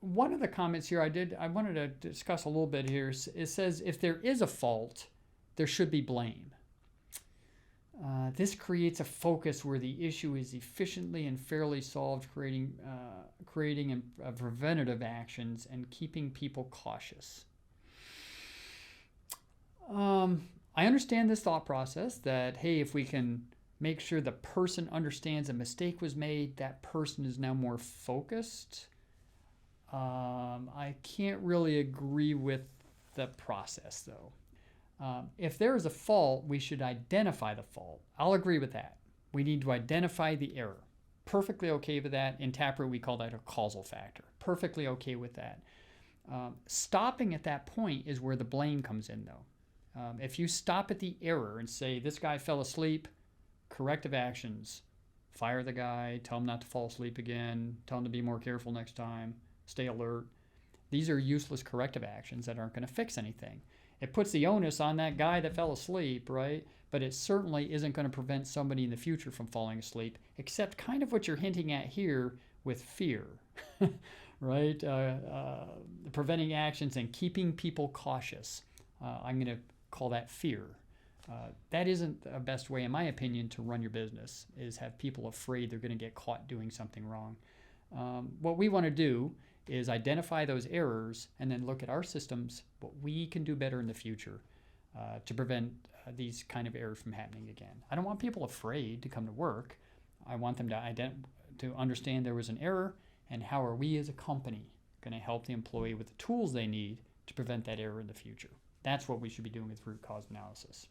one of the comments here I wanted to discuss a little bit here. It says if there is a fault, there should be blame. This creates a focus where the issue is efficiently and fairly solved, creating preventative actions and keeping people cautious. I understand this thought process that, hey, if we can make sure the person understands a mistake was made, that person is now more focused. I can't really agree with the process, though. If there is a fault, we should identify the fault. I'll agree with that. We need to identify the error. Perfectly okay with that. In Taproot, we call that a causal factor. Perfectly okay with that. Stopping at that point is where the blame comes in, though. If you stop at the error and say, this guy fell asleep, corrective actions, fire the guy, tell him not to fall asleep again, tell him to be more careful next time, stay alert. These are useless corrective actions that aren't going to fix anything. It puts the onus on that guy that fell asleep, right? But it certainly isn't going to prevent somebody in the future from falling asleep, except kind of what you're hinting at here with fear, right? Preventing actions and keeping people cautious. I'm going to call that fear. That isn't the best way, in my opinion, to run your business, is have people afraid they're going to get caught doing something wrong. What we want to do is identify those errors and then look at our systems, what we can do better in the future to prevent these kind of errors from happening again. I don't want people afraid to come to work. I want them to understand there was an error, and how are we as a company going to help the employee with the tools they need to prevent that error in the future. That's what we should be doing with root cause analysis.